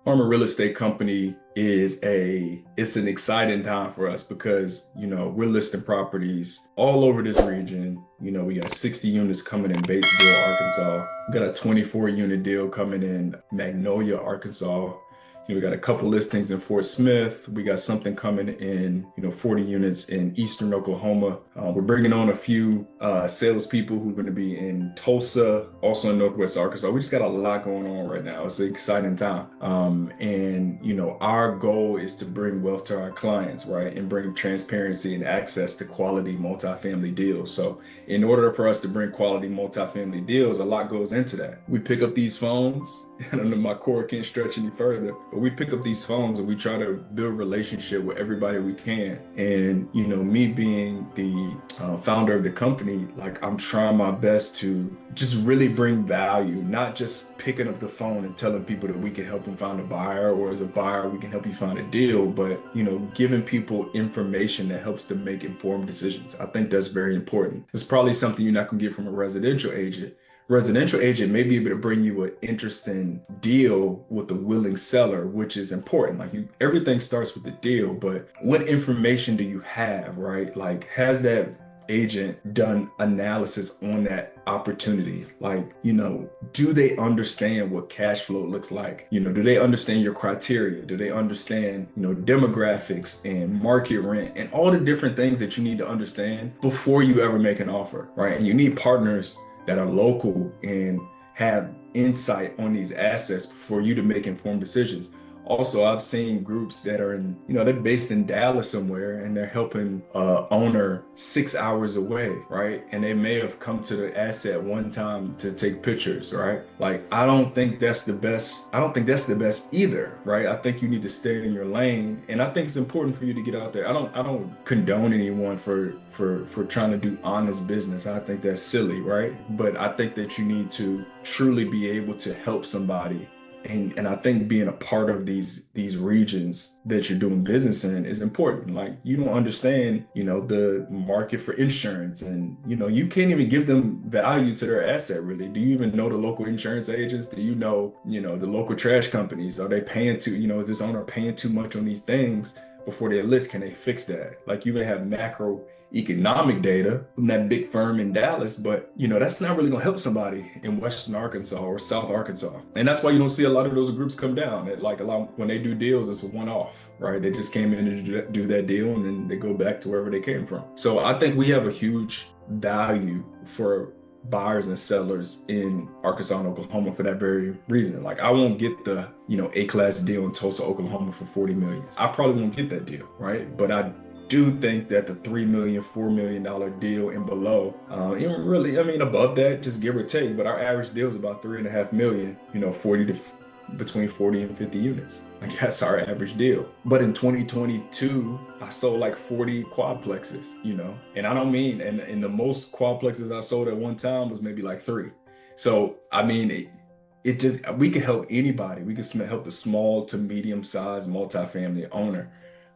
Harmon Real Estate Company it's an exciting time for us because, we're listing properties all over this region. We got 60 units coming in Batesville, Arkansas. We got a 24 unit deal coming in Magnolia, Arkansas. We got a couple listings in Fort Smith. We got something coming in, 40 units in Eastern Oklahoma. We're bringing on a few salespeople who are going to be in Tulsa, also in Northwest Arkansas. We just got a lot going on right now. It's an exciting time. Our goal is to bring wealth to our clients, right? And bring transparency and access to quality multifamily deals. So in order for us to bring quality multifamily deals, a lot goes into that. We pick up these phones. I don't know, my core can't stretch any further, but we pick up these phones and we try to build a relationship with everybody we can. And, me being the founder of the company, like I'm trying my best to just really bring value, not just picking up the phone and telling people that we can help them find a buyer, or as a buyer, we can help you find a deal, but, giving people information that helps them make informed decisions. I think that's very important. It's probably something you're not going to get from a residential agent. Residential agent may be able to bring you an interesting deal with a willing seller, which is important. Everything starts with the deal, but what information do you have, right? Like, has that agent done analysis on that opportunity? Do they understand what cash flow looks like? Do they understand your criteria? Do they understand, demographics and market rent and all the different things that you need to understand before you ever make an offer, right? And you need partners that are local and have insight on these assets for you to make informed decisions. Also, I've seen groups that are they're based in Dallas somewhere and they're helping owner 6 hours away, right? And they may have come to the asset one time to take pictures, right? I don't think that's the best. I don't think that's the best either, right? I think you need to stay in your lane. And I think it's important for you to get out there. I don't condone anyone for trying to do honest business. I think that's silly, right? But I think that you need to truly be able to help somebody. And I think being a part of these regions that you're doing business in is important. You don't understand, the market for insurance, and you can't even give them value to their asset, really. Do you even know the local insurance agents? Do you know, the local trash companies? Are they paying is this owner paying too much on these things before they list? Can they fix that? You may have macroeconomic data from that big firm in Dallas, but that's not really gonna help somebody in Western Arkansas or South Arkansas. And that's why you don't see a lot of those groups come down. When they do deals, it's a one-off, right? They just came in to do that deal and then they go back to wherever they came from. So I think we have a huge value for buyers and sellers in Arkansas and Oklahoma for that very reason. I won't get the, A-class deal in Tulsa, Oklahoma for 40 million. I probably won't get that deal, right? But I do think that the $3 million, $4 million deal and below, even really, above that, just give or take, but our average deal is about 3.5 million, between 40 and 50 units. That's our average deal. But in 2022, I sold 40 quadplexes, and I don't mean, and the most quadplexes I sold at one time was maybe 3. So, we can help anybody. We can help the small to medium sized multifamily owner.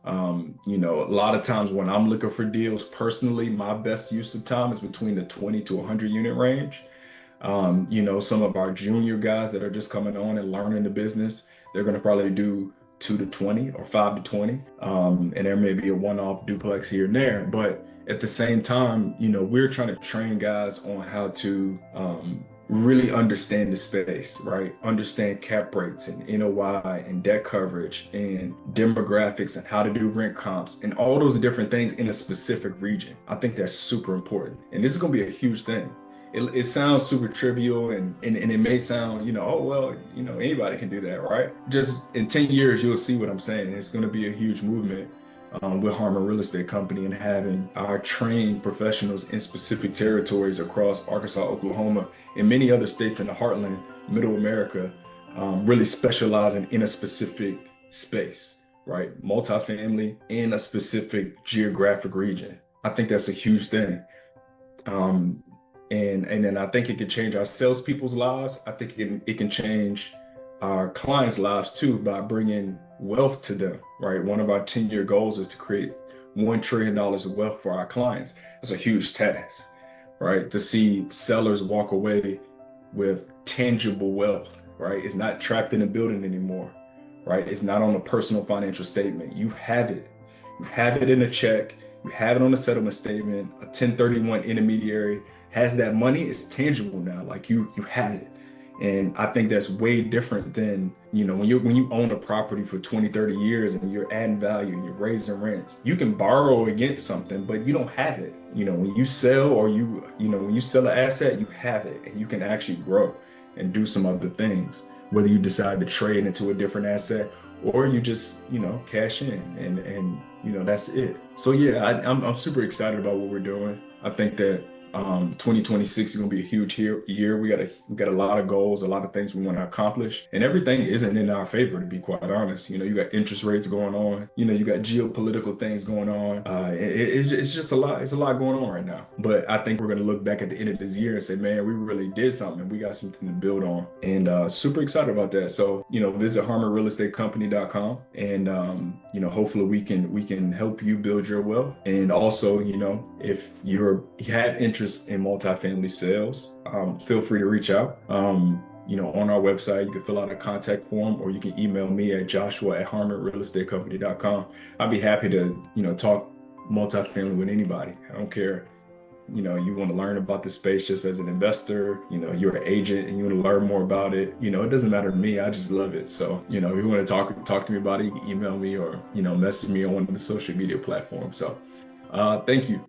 A lot of times when I'm looking for deals, personally, my best use of time is between the 20 to 100 unit range. Some of our junior guys that are just coming on and learning the business, they're going to probably do 2 to 20 or 5 to 20. And there may be a one-off duplex here and there. But at the same time, we're trying to train guys on how to really understand the space, right? Understand cap rates and NOI and debt coverage and demographics and how to do rent comps and all those different things in a specific region. I think that's super important. And this is going to be a huge thing. It sounds super trivial and it may sound, anybody can do that, right? Just in 10 years, you'll see what I'm saying. It's going to be a huge movement with Harmon Real Estate Company and having our trained professionals in specific territories across Arkansas, Oklahoma, and many other states in the heartland, middle America, really specializing in a specific space, right? Multifamily in a specific geographic region. I think that's a huge thing. And then I think it can change our salespeople's lives. I think it can change our clients' lives too by bringing wealth to them, right? One of our 10-year goals is to create $1 trillion of wealth for our clients. That's a huge task, right? To see sellers walk away with tangible wealth, right? It's not trapped in a building anymore, right? It's not on a personal financial statement. You have it. You have it in a check. You have it on a settlement statement. A 1031 intermediary has that money. It's tangible now. Like you have it. And I think that's way different than, when you own a property for 20, 30 years and you're adding value and you're raising rents, you can borrow against something, but you don't have it. When you sell or when you sell an asset, you have it and you can actually grow and do some other things, whether you decide to trade into a different asset or you just, cash in and that's it. So yeah, I'm super excited about what we're doing. I think that 2026 is going to be a huge year. We got a lot of goals, a lot of things we want to accomplish, and everything isn't in our favor, to be quite honest. You got interest rates going on. You got geopolitical things going on. It's just a lot. It's a lot going on right now. But I think we're going to look back at the end of this year and say, man, we really did something. We got something to build on, and super excited about that. So visit harmonrealestatecompany.com, and hopefully we can help you build your wealth. And also, if you have interest in multifamily sales, feel free to reach out. On our website, you can fill out a contact form, or you can email me at joshua@harmonrealestatecompany.com. I'd be happy to, talk multifamily with anybody. I don't care. You want to learn about the space just as an investor, you're an agent and you want to learn more about it. It doesn't matter to me. I just love it. So, if you want to talk to me about it, you can email me or, message me on one of the social media platforms. So, thank you.